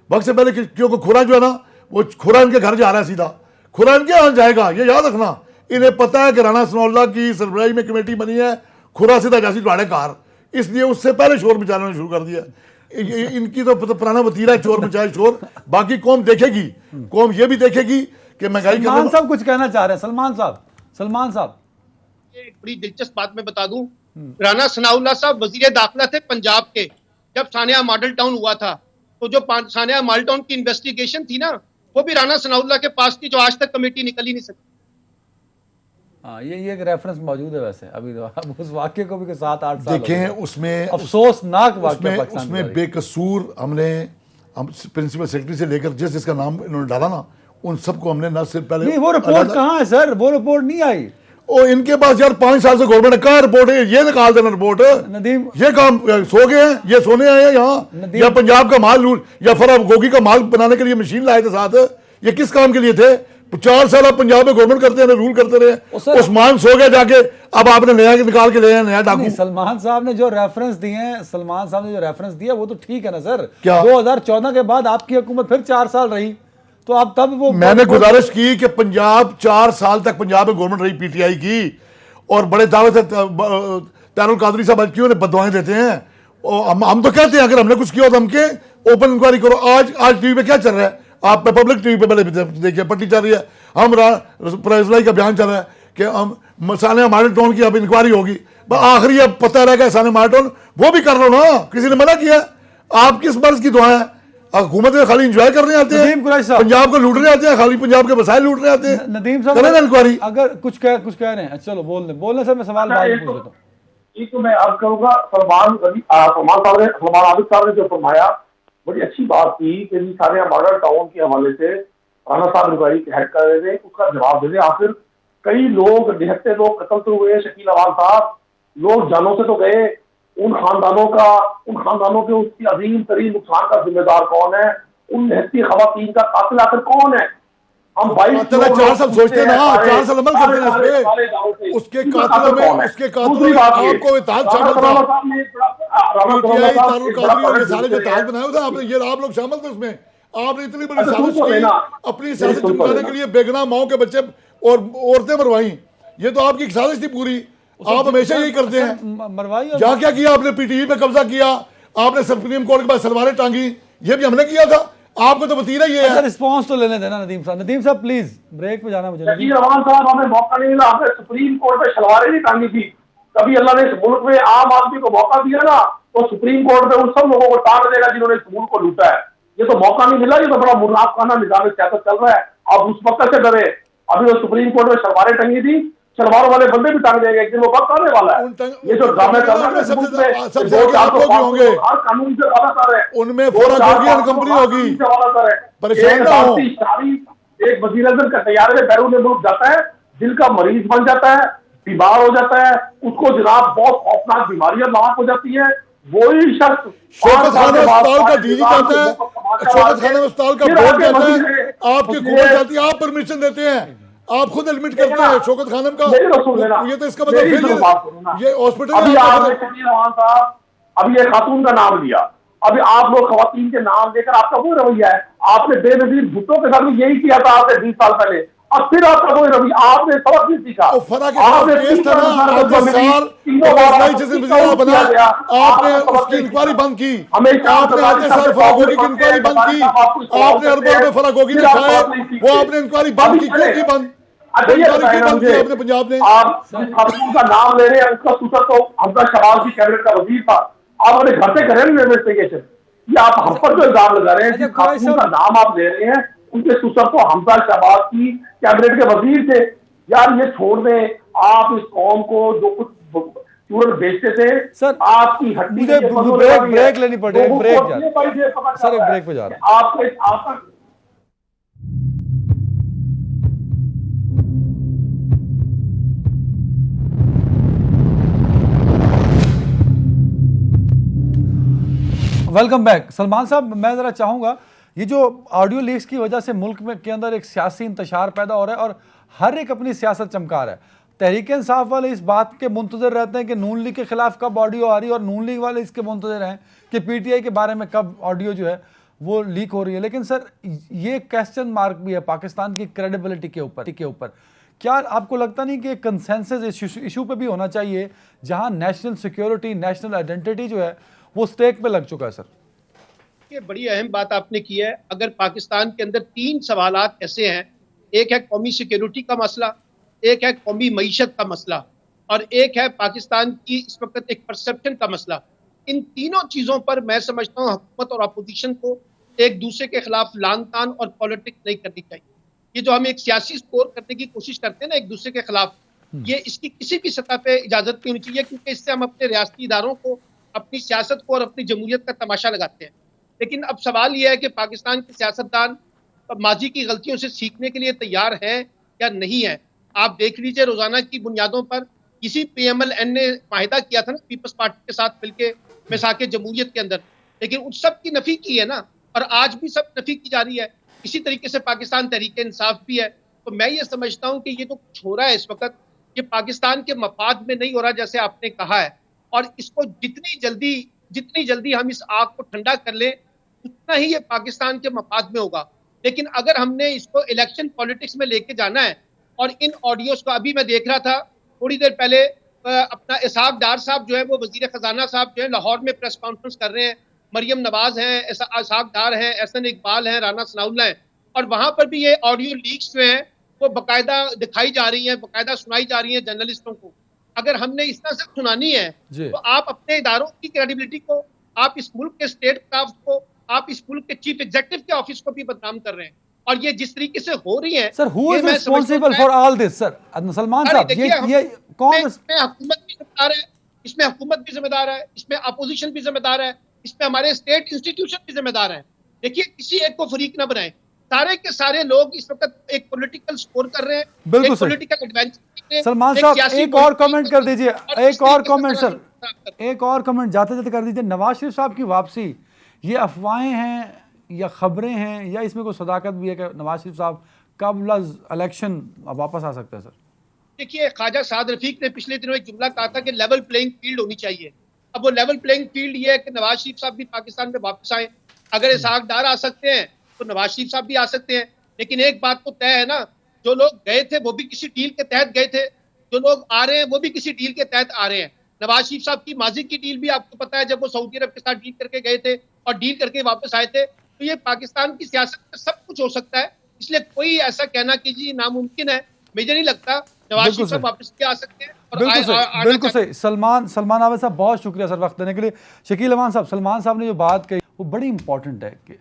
वक्त से पहले क्योंकि खुरा जो है ना, वो खुरा इनके घर जा रहा है सीधा, खुरा इनके यहाँ जाएगा, ये याद रखना। इन्हें पता है कि राणा सनाउल्लाह की सरबराही में कमेटी बनी है, खुरा सीधा जासी तुम्हारे कार, इसलिए उससे पहले शोर मचाना शुरू कर दिया। इनकी तो पुराना वतीरा है, चोर मचाए शोर। बाकी कौम देखेगी, कौम ये भी देखेगी कि महंगाई। सलमान साहब कुछ कहना चाह रहे हैं, सलमान साहब एक बड़ी दिलचस्प बात मैं बता दूं, राणा सनाउल्लाह साहब वजीर दाखिला थे पंजाब के, जब सानिया मॉडल टाउन हुआ था, तो जो सानिया मॉडल टाउन की इन्वेस्टिगेशन थी ना, वो भी राणा सनाउल्लाह के पास थी, जो आज तक कमेटी निकल ही नहीं सकती। हाँ, ये एक रेफरेंस मौजूद है वैसे अभी तो, उस वाक्य को भी 7-8 साल देखें, उसमें अफसोसनाक वाक्य, उसमें बेकसूर हम प्रिंसिपल सेक्रेटरी से लेकर जिसका नाम इन्होंने डाला ना, उन सबको हमने न सिर्फ पहले, नहीं वो रिपोर्ट कहाँ है सर? वो रिपोर्ट नहीं आई। ओ इनके पास यार 5 साल से गवर्नमेंट है, कहाँ रिपोर्ट है? ये निकाल देना रिपोर्ट। नदीम, ये काम सो गए हैं, ये सोने आए हैं यहाँ, या पंजाब का माल लूट, या फरा गोगी का माल बनाने के लिए मशीन लाए थे साथ, ये किस काम के लिए थे? 4 साल आप पंजाब में गवर्नमेंट करते रहे, रूल करते रहे, उस्मान सो गए जाके, अब आपने नया निकाल के ले आए, नया डाकू। सलमान साहब ने जो रेफरेंस दिए हैं, सलमान साहब ने जो रेफरेंस दिया वो तो ठीक है ना सर। 2014 के बाद आपकी हुकूमत फिर 4 साल रही, तो आप तब वो, मैंने गुजारिश की कि पंजाब 4 साल तक पंजाब में गवर्नमेंट रही पीटीआई की, और बड़े दावे से तारुल कादरी साहब क्यों ने बददुआएं देते हैं। हम तो कहते हैं अगर हमने कुछ किया तो हमके ओपन इंक्वायरी करो। आज टीवी पे क्या चल रहा है? आप पब्लिक टीवी पे पहले देखिए, पट्टी चल रही है, हम प्रेसलाई का बयान चल रहा है कि हम सानिया मॉडल टाउन की अब इंक्वायरी होगी। आखिरी अब पता रहेगा सानिया मॉडल टाउन, वो भी कर लो ना, किसी ने मना किया? आप किस मर्ज की दुआ है? हुकूमत में खाली एंजॉय करने आते हैं, पंजाब को लूटने आते हैं, खाली पंजाब के वसाइल लूटने आते हैं। नदीम साहब करें ना इंक्वायरी। अगर कुछ कह रहे हैं, चलो बोलने सर, मैं सवाल बाद में पूछ लेता हूं। एक तो मैं अर्ज करूंगा, सलमान आबिद साहब ने जो फरमाया बड़ी अच्छी बात की कि सानिया मॉडल टाउन के हवाले से राणा साहब इंक्वायरी हेड कर रहे थे, उसका जवाब दे दे। आखिर कई लोग, निहत्ते लोग कत्ल तो हुए, शकील अवान साहब, लोग जानों से तो गए, उन खानदानों के उसकी अजीम तरीन नुकसान का जिम्मेदार कौन है? उन निहत्ती खवातीन का कातिल आखिर कौन है? हम 4 साल सोचते ना, 4 साल अमल करते हैं उसके कातिलों में, उसके कातिलों में आपको इत्तेहाद शामिल था, सारे जो इत्तेहाद बनाए थे आपने, ये आप लोग शामिल थे उसमें। आपने इतनी बड़ी साजिश की अपनी सियासत चमकाने के लिए, बेगुनाह माओ के बच्चे और औरतें मरवाई, ये तो आपकी साजिश थी पूरी। आप हमेशा यही करते हैं। क्या किया आपने? पीटीवी पे कब्जा किया आपने, सुप्रीम कोर्ट के पास सलवारें टांगी, ये भी हमने किया था। आपको तो वतीरा ये है। रिस्पांस तो लेने देना नदीम साहब प्लीज, ब्रेक पे जाना मुझे। रमान साहब, हमें मौका नहीं मिला, हमने सुप्रीम कोर्ट पे सलवारें नहीं टांगी थी। कभी अल्लाह ने इस मुल्क में आम आदमी को मौका दिया ना, तो सुप्रीम कोर्ट पे उन सब लोगों को टांग देगा जिन्होंने इस मुल्क को लूटा है। ये तो मौका नहीं मिला, ये तो बड़ा मुनाफाना निजाम सियासत चल रहा है। आप उस वक्त से डरे, अभी वो सुप्रीम कोर्ट में शलवारें टंगी थी, शलवारों वाले बंदे भी टांग देंगे, एक दिन वो वक्त आने वाला है। ये जो ड्रामे चल रहा है सबसे आप लोग होंगे, कानून से वाला कर है, उनमें फर्क होगी, कंपनी होगी, परेशान ना हो। एक वजीर आज़म का तैयार में बैरून मुल्क जाता है, दिल का मरीज बन जाता है, बीमार हो जाता है, उसको जनाब बहुत खौफनाक बीमारियां लाक हो जाती है। वही शख्स शौकत खाना अस्पताल का डीजी कहता है, शौकत खाना अस्पताल का बोर्ड कहता है, आपकी हुकूमत जाती है, आप परमिशन देते हैं, आप खुद एडमिट करते हैं शौकत खानम का। ये तो इसका मतलब ये हॉस्पिटल। अभी ये खातून का नाम लिया, अभी आप लोग खवातीन के नाम लेकर आपका वो रवैया है। आपने बेनजीर भुट्टो के साथ भी यही किया था आपने 20 साल पहले, अब फिर आपका कोई रवैया, आपने सबक नहीं सीखा। आपने उसकी इंक्वायरी बंद की, आपने आते साल फरागोगी की इंक्वायरी बंद की, आपने अरबों में फरागोगी ने खाए, वो आपने इंक्वायरी बंद की, क्यों की बंद? आपने पंजाब ने आप खातून का नाम ले रहे हैं, उसका सूचक तो हमजा शबाज की कैबिनेट का वजीर था, आप अपने घर से करें इन्वेस्टिगेशन। ये आप हम पर जो इल्जाम लगा रहे हैं कि खातून का नाम आप ले रहे हैं, उनके सूचक तो हमजा शबाज की कैबिनेट के वजीर थे। यार ये छोड़ दें, आप इस कौम को जो कुछ चूरन बेचते थे सर, आपकी हड्डी ब्रेक लेनी पड़ेगी, सर एक ब्रेक पे जा रहा है आपका वेलकम बैक। सलमान साहब, मैं ज़रा चाहूँगा, ये जो ऑडियो लीक्स की वजह से मुल्क में के अंदर एक सियासी इंतशार पैदा हो रहा है और हर एक अपनी सियासत चमका रहा है। तहरीक इंसाफ वाले इस बात के मुंतज़र रहते हैं कि नून लीग के खिलाफ कब ऑडियो आ रही है, और नून लीग वाले इसके मुंतज़र हैं कि पीटीआई के बारे में कब ऑडियो जो है वो लीक हो रही है। लेकिन सर, ये क्वेश्चन मार्क भी है पाकिस्तान की क्रेडिबिलिटी के ऊपर। क्या आपको लगता नहीं कि कंसेंसस इशू पे भी होना चाहिए, जहाँ नेशनल सिक्योरिटी, नेशनल आइडेंटिटी जो है वो स्टेक पे लग चुका है? सर, ये बड़ी अहम बात आपने की है। अगर पाकिस्तान के अंदर 3 सवालात ऐसे हैं, एक है कौमी सिक्योरिटी का मसला, एक है कौमी मईशत का मसला, और एक है पाकिस्तान की इस वक्त एक परसेप्शन का मसला। इन तीनों चीज़ों पर मैं समझता हूँ हुकूमत और अपोजिशन को एक दूसरे के खिलाफ लान तान और पॉलिटिक्स नहीं करनी चाहिए। ये जो हम एक सियासी स्कोर करने की कोशिश करते हैं ना एक दूसरे के खिलाफ, ये इसकी किसी भी सतह पे इजाज़त नहीं होनी चाहिए, क्योंकि इससे हम अपने रियासती इदारों को, अपनी सियासत को और अपनी जमहूरियत का तमाशा लगाते हैं। लेकिन अब सवाल यह है कि पाकिस्तान के सियासतदान माजी की गलतियों से सीखने के लिए तैयार हैं या नहीं है। आप देख लीजिए, रोजाना की बुनियादों पर किसी PMLN ने माहिदा किया था ना पीपल्स पार्टी के साथ मिलकर मिसाके जमहूरियत के अंदर, लेकिन उन सब की नफी की है ना, और आज भी सब नफी की जा रही है। इसी तरीके से पाकिस्तान तहरीक इंसाफ भी है। तो मैं ये समझता हूँ कि ये जो कुछ हो रहा है इस वक्त, ये पाकिस्तान के मफाद में नहीं हो रहा जैसे आपने कहा है, और इसको जितनी जल्दी हम इस आग को ठंडा कर लें उतना ही ये पाकिस्तान के मफाद में होगा। लेकिन अगर हमने इसको इलेक्शन पॉलिटिक्स में लेके जाना है, और इन ऑडियोज को अभी मैं देख रहा था थोड़ी देर पहले, अपना इसहाक डार साहब जो है वो वजीर खजाना साहब जो है लाहौर में प्रेस कॉन्फ्रेंस कर रहे हैं, मरियम नवाज हैं, इसहाक डार हैं, एहसन इकबाल हैं, राना सनाउल्लाह हैं, और वहां पर भी ये ऑडियो लीक्स जो हैं वो बाकायदा दिखाई जा रही हैं, बाकायदा सुनाई जा रही हैं जर्नलिस्टों को। अगर हमने इस तरह से सुनानी है तो आप अपने इदारों की क्रेडिबिलिटी को, आप इस मुल्क के स्टेट क्राफ्ट को, आप इस मुल्क के चीफ एग्जीक्यूटिव के ऑफिस को भी बदनाम कर रहे हैं। और ये जिस तरीके से हो रही है, sir, who is responsible for all this? Sir Salman साहब, ये कौन? इसमें हुकूमत भी जिम्मेदार है, इसमें हुकूमत भी जिम्मेदार है, इसमें अपोजिशन भी जिम्मेदार है, इसमें हमारे स्टेट इंस्टीट्यूशन भी जिम्मेदार है। देखिए, किसी एक को फरीक ना बनाए, सारे के सारे लोग इस वक्त एक पॉलिटिकल स्कोर कर रहे हैं, बिल्कुल एक पॉलिटिकल एडवेंचर। सलमान साहब, एक और कमेंट कर दीजिए, एक और कमेंट सर, एक और कमेंट जाते जाते कर दीजिए। नवाज शरीफ साहब की वापसी, ये अफवाहें हैं या खबरें हैं, या इसमें कोई सदाकत भी है कि नवाज शरीफ साहब कबल इलेक्शन वापस आ सकते हैं? सर देखिए, ख्वाजा साद रफीक ने पिछले दिनों एक जुमला कहा था कि लेवल प्लेइंग फील्ड होनी चाहिए। अब वो लेवल प्लेइंग फील्ड ये है कि नवाज शरीफ साहब भी पाकिस्तान में वापस आए। अगर इसहाक डार आ सकते हैं तो नवाज शरीफ साहब भी आ सकते हैं। लेकिन एक बात तो तय है ना, जो लोग गए थे वो भी किसी डील के तहत गए थे, जो लोग आ रहे हैं वो भी किसी डील के तहत आ रहे हैं। नवाज शरीफ साहब की माजी की डील भी आपको पता है, जब वो सऊदी अरब के साथ डील करके गए थे और डील करके वापस आए थे। तो ये पाकिस्तान की सियासत में सब कुछ हो सकता है, इसलिए कोई ऐसा कहना कीजिए नामुमकिन है, मुझे नहीं लगता। नवाज शरीफ साहब वापस भी आ सकते हैं। बिल्कुल सही। सलमान आबिद साहब, बहुत शुक्रिया सर वक्त देने के लिए। शकील अमान साहब, सलमान साहब ने जो बात कही वो बड़ी इंपॉर्टेंट है कि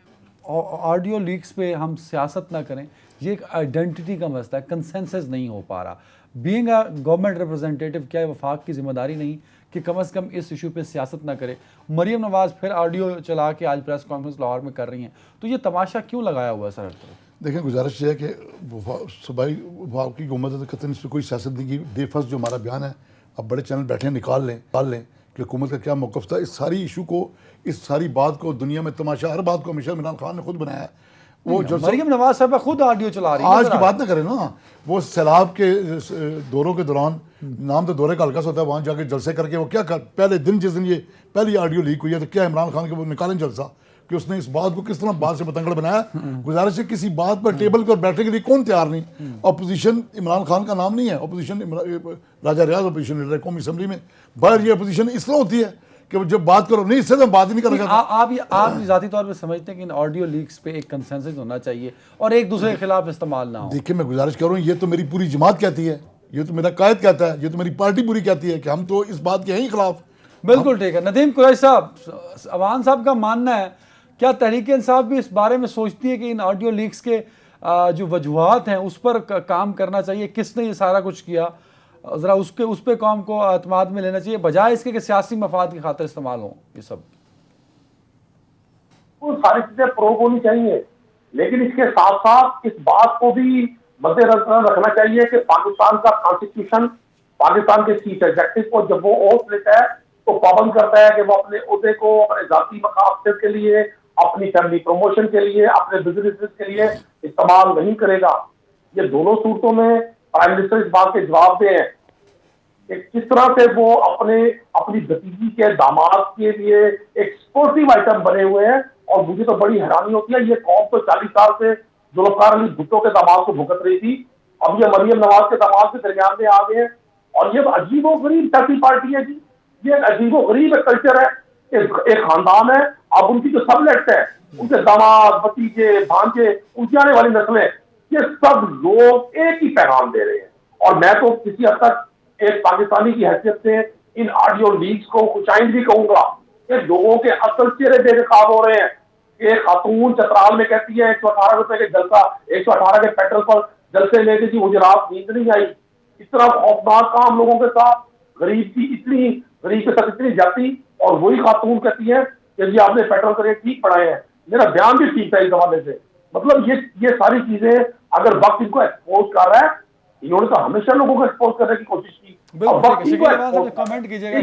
ऑडियो लीक्स पे हम सियासत ना करें, ये एक आइडेंटिटी का मसला है, कंसेंसस नहीं हो पा रहा। बीइंग अ गवर्नमेंट रिप्रेजेंटेटिव, क्या वफाक की जिम्मेदारी नहीं कि कम से कम इस इशू पे सियासत ना करे? मरीम नवाज फिर ऑडियो चला के आज प्रेस कॉन्फ्रेंस लाहौर में कर रही हैं, तो ये तमाशा क्यों लगाया हुआ है सर? देखिए, गुजारिश है कि सूबाई वफाक की हुकूमत है तो कतई इस पर कोई सियासत नहीं की। बेफस जो हमारा बयान है, अब बड़े चैनल बैठे निकाल लें कि हुकूमत का क्या मौक़िफ़ था। इस सारी इशू को, इस सारी बात को, दुनिया में तमाशा हर बात को हमेशा इमरान खान ने खुद बनाया है। वो जो मरीम नवाज साहब खुद ऑडियो चला रही है, आज की बात ना करें ना, वो सैलाब के दौरों के दौरान, नाम तो दौरे का हल्का सा होता है, वहाँ जाके जलसे करके वो क्या कर, पहले दिन जिस दिन ये पहली ऑडियो लीक हुई है तो क्या इमरान खान के वो निकालें जलसा कि उसने इस बात को किस तरह बात से पतंगड़ बनाया। गुजारिश है, किसी बात पर टेबल पर बैठने के लिए कौन तैयार नहीं। अपोजिशन इमरान खान का नाम नहीं है, अपोजिशन राजा रियाज अपोजिशन लीडर कौमी असम्बली में। बाहर ये अपोजिशन इस तरह होती है कि जब बात करो नहीं, इससे तो बात ही नहीं करेगा। आप ज़ाती तौर पे समझते हैं कि इन ऑडियो लीक्स पे एक कंसेंसस होना चाहिए और एक दूसरे के खिलाफ इस्तेमाल ना हो? देखिए, मैं गुजारिश कर रहा हूँ, ये तो मेरी पूरी जमात कहती है, ये तो मेरा कायद कहता है, ये तो मेरी पार्टी पूरी कहती है कि हम तो इस बात के हैं ही खिलाफ। बिल्कुल ठीक है। नदीम कुरैशी साहब, अवान साहब का मानना है, क्या तहरीक इंसाफ भी इस बारे में सोचती है कि इन ऑडियो लीक्स के जो वजूहात हैं उस पर काम करना चाहिए? किसने ये सारा कुछ किया, ज़रा उस पर कौम को अतमाद में लेना चाहिए, बजाय इसके कि सियासी मफाद की खातिर इस्तेमाल हो ये सब? वो सारी चीजें प्रूव होनी चाहिए, लेकिन इसके साथ साथ इस बात को भी मद्देनजर रखना चाहिए कि पाकिस्तान का कॉन्स्टिट्यूशन पाकिस्तान के चीफ एग्जीक्यूटिव को जब वो ओथ लेता है तो पाबंद करता है कि वो अपने ओहदे को अपने जाती मकासद के लिए, अपनी फैमिली प्रमोशन के लिए, अपने बिजनेस के लिए इस्तेमाल नहीं करेगा। ये दोनों सूरतों में प्राइम मिनिस्टर इस बात के जवाब दे हैं कि किस तरह से वो अपनी भतीजी के दामाद के लिए एक स्पोर्टिव आइटम बने हुए हैं। और मुझे तो बड़ी हैरानी होती है, ये कौम तो 40 साल से जुल्फ़िकार अली भुट्टो के दामाद को भुगत रही थी, अब ये मरियम नवाज के दामाद के दरमियान में आ गए हैं। और ये अजीबोगरीब सियासी पार्टी है जी, ये अजीबोगरीब कल्चर है। एक खानदान है, अब उनकी जो सबलेट है, उनके दामाद, भतीजे, भांजे, उनकी आने वाली नस्लें, ये सब लोग एक ही पैगाम दे रहे हैं। और मैं तो किसी हद तक एक पाकिस्तानी की हैसियत से इन ऑडियो लीक्स को खुशाइंद भी कहूंगा कि लोगों के असल चेहरे बेनकाब हो रहे हैं। एक खातून चतराल में कहती है 118 रुपए के जलसा, 118 के पेट्रोल पर जलसे लेके जी मुझे रात नींद नहीं आई। इस तरह खौफनाक काम लोगों के साथ, गरीब के साथ इतनी जाती, और वही खातून कहती है कि जी आपने पेट्रोल के रेट ठीक बढ़ाए हैं, मेरा बयान भी ठीक था इस हवाले से। मतलब ये सारी चीजें अगर वक्त इनको एक्सपोज कर रहा है, इन्होंने तो हमेशा लोगों को एक्सपोज करने की कोशिश की। कमेंट कीजिएगा।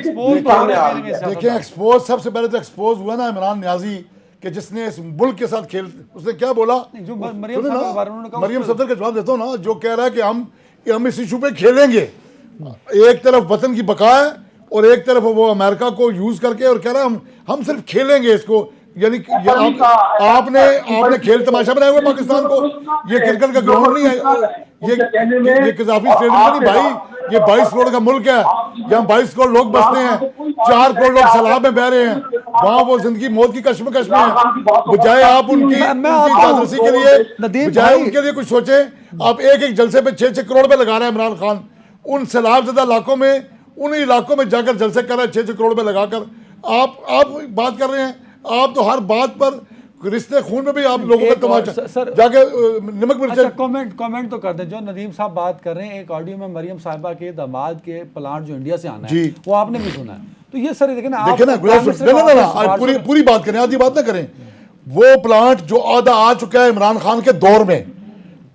देखिए, एक्सपोज सबसे पहले तो एक्सपोज हुआ ना इमरान न्याजी कि जिसने इस मुल्क के साथ खेल, उसने क्या बोला, जो मरियम सफदर का जवाब देता हूँ ना, जो कह रहा है कि हम इस इशू पे खेलेंगे। एक तरफ वतन की बका है और एक तरफ वो अमेरिका को यूज करके और कह रहा है हम सिर्फ खेलेंगे इसको। यानी आपने खेल तमाशा बनाया हुआ पाकिस्तान को। ये क्रिकेट का ग्राउंड नहीं है, ये कजाफी स्टेडियम नहीं भाई, ये 22 करोड़ का मुल्क है, यहाँ 22 करोड़ लोग बसते हैं, 4 करोड़ लोग सैलाब में बह रहे हैं, वहाँ वो जिंदगी मौत की कश्मकश में है। बजाय आप उनकी तादरसी के लिए, बजाय उनके लिए कुछ सोचे, आप एक जलसे पे 6-6 करोड़ रुपए लगा रहे हैं इमरान खान। उन सैलाब ज़दा इलाकों में, उन इलाकों में जाकर जलसे कर रहे हैं 6-6 करोड़ रुपए लगाकर। आप बात कर रहे हैं, आप तो हर बात पर रिश्ते खून में भी आप लोगों का तमाशा जाके नमक मिर्च। कमेंट तो कर दें। जो नदीम साहब बात कर रहे हैं, एक ऑडियो में मरियम साहिबा के दामाद के प्लांट जो इंडिया से आना है वो आपने भी सुना है। तो ये सर देखें ना, पूरी बात करें, आधी बात ना करें। वो प्लांट जो आधा आ चुका है इमरान खान के दौर में,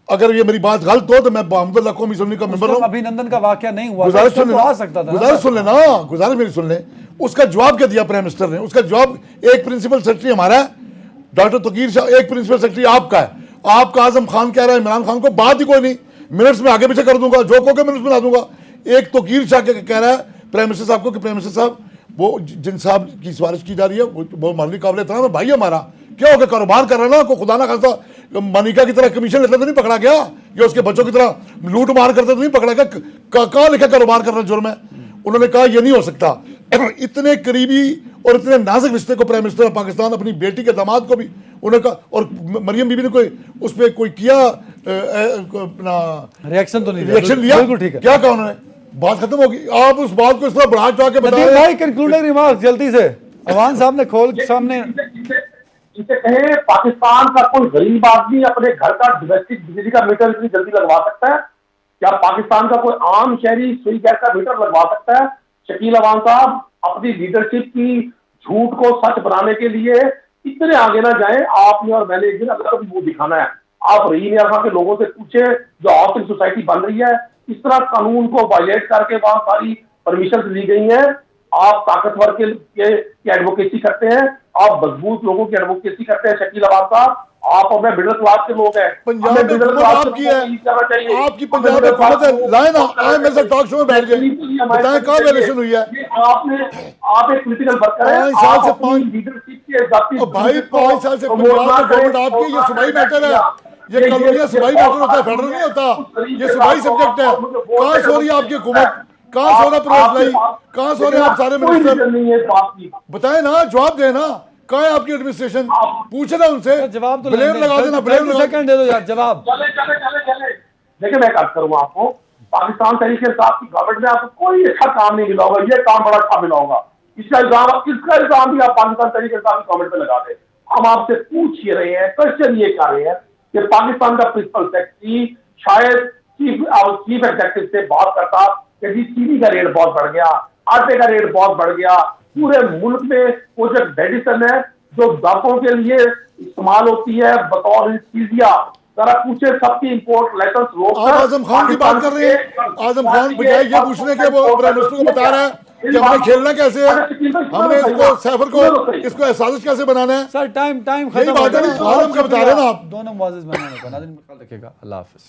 अगर ये मेरी बात गलत हो तो मैं अहमदुल्लाह कौमी असम्बली का मेंबर हूं। अभिनंदन का वाकया नहीं हुआ, गुजारिश सुन आ सकता था, गुजारिश सुन लेना, गुजारिश मेरी सुन ले। उसका जवाब क्या दिया प्राइम मिनिस्टर ने? उसका जवाब, एक प्रिंसिपल सेक्रेटरी हमारा है डॉक्टर तकीर शाह, एक प्रिंसिपल सेक्रेटरी आपका है। आपका आजम खान कह रहा है इमरान खान को, बात ही कोई नहीं, मिनट्स में आगे पीछे कर दूंगा, जो कहोगे मिनट्स में ला दूंगा। एक तकीर शाह कह रहा है प्राइम मिनिस्टर साहब को कि प्राइम मिनिस्टर साहब, वो जिन साहब की सिफारिश की जा रही है वो मानवी काबिल एहतराम है, भाई हमारा, क्या होगा, कारोबार कर रहा है ना, को खुदा ना खास्ता मनिका की तरह कमीशन लेता तो नहीं पकड़ा गया, या उसके बच्चों की तरह लूट मार करता तो नहीं पकड़ा गया। कहाँ लिखा कारोबार करना जुर्म है? उन्होंने कहा यह नहीं हो सकता। इतने करीबी और इतने नाजुक रिश्ते को प्राइम मिनिस्टर ऑफ पाकिस्तान अपनी बेटी के दामाद को भी उन्होंने कहा, और मरियम बीबी ने उस पर कोई किया अपना रिएक्शन तो नहीं, रिएक्शन लिया, बिल्कुल ठीक है। क्या कहा उन्होंने? बात खत्म होगी। आप उस बात को इस तरह बढ़ा चढ़ा के बताएं। भाई कंक्लूडिंग रिमार्क्स जल्दी से, अवान साहब ने खोल के सामने। इनसे कहें पाकिस्तान का कोई गरीब आदमी अपने घर का डोमेस्टिक बिजली का मीटर इतनी जल्दी लगवा सकता है? क्या पाकिस्तान का कोई आम शहरी सुई गैस का मीटर लगवा सकता है? शकील अवान साहब अपनी लीडरशिप की झूठ को सच बनाने के लिए इतने आगे ना जाएं। आपने और मैंने एक दिन अगर कभी वो दिखाना है, आप रहीम यार के लोगों से पूछे जो हाउसिंग सोसाइटी बन रही है, इस तरह कानून को वायलेट करके वहां सारी परमिशन ली गई हैं। आप ताकतवर के एडवोकेसी करते हैं, आप मजबूत लोगों की एडवोकेसी करते हैं। शकील अवान साहब आप अपने मिडिल क्लास के लोग हैं, पंजाब में हुकूमत आपकी है, आपकी पंजाब में हुकूमत है, लाए ना आए मेरे साथ टॉक शो में बैठ गए, बताएं कब इलेक्शन हुई है? आप एक पॉलिटिकल वर्कर हैं, 5 साल से आप अपनी लीडरशिप के जाती भाई 5 साल से पंजाब में गवर्नमेंट आपकी, ये सूबाई मैटर है, ये कॉलोनियल सूबाई मैटर होता है, फेडरल नहीं होता, ये सूबाई सब्जेक्ट है। कहाँ सो रही है आपकी हुकूमत? कहाँ सो रहा प्रवेश लाई? कहाँ सो रहे हैं आप सारे मिनिस्टर? बताए ना, जवाब देना, कहाँ है आपकी एडमिनिस्ट्रेशन? पूछे ना उनसे, जवाब तो ब्लेम लगा देना, ब्लेम लगा। सेकंड दे दो यार जवाब। चले देखिए मैं बात करूंगा आपको, पाकिस्तान तरीके से आपकी गवर्नमेंट में आपको कोई अच्छा काम नहीं मिला होगा, ये काम बड़ा अच्छा मिला होगा। इसका इल्जाम भी आप पाकिस्तान तरीके से आपकी गवर्नमेंट में लगा दे। हम आपसे पूछ ये रहे हैं, क्वेश्चन ये कर रहे हैं कि पाकिस्तान का प्रिंसिपल सेक्रेटरी शायद चीफ एग्जेक्टिव से बात करता कि जी चीनी का रेट बहुत बढ़ गया, आटे का रेट बहुत बढ़ गया, पूरे मुल्क में वो जो मेडिसिन है जो दर्दों के लिए इस्तेमाल होती है बतौर एनेस्थीसिया, जरा पूछे सबकी इंपोर्ट लाइसेंस रोक। आप आजम खान की बात कर रहे हैं? आजम खान बजाय ये पूछने के वो प्राइम मिनिस्टर को बता रहा है कि हमें खेलना कैसे है, हमने इसको सैफर को इसको एहसास कैसे बनाना है। सर टाइम यही बात है ना, आजम का बता रहे हैं ना आप। दोनों मुआजिज मेहमानों का नाज़रीन ख्याल रखिएगा। अल्लाह हाफिज़।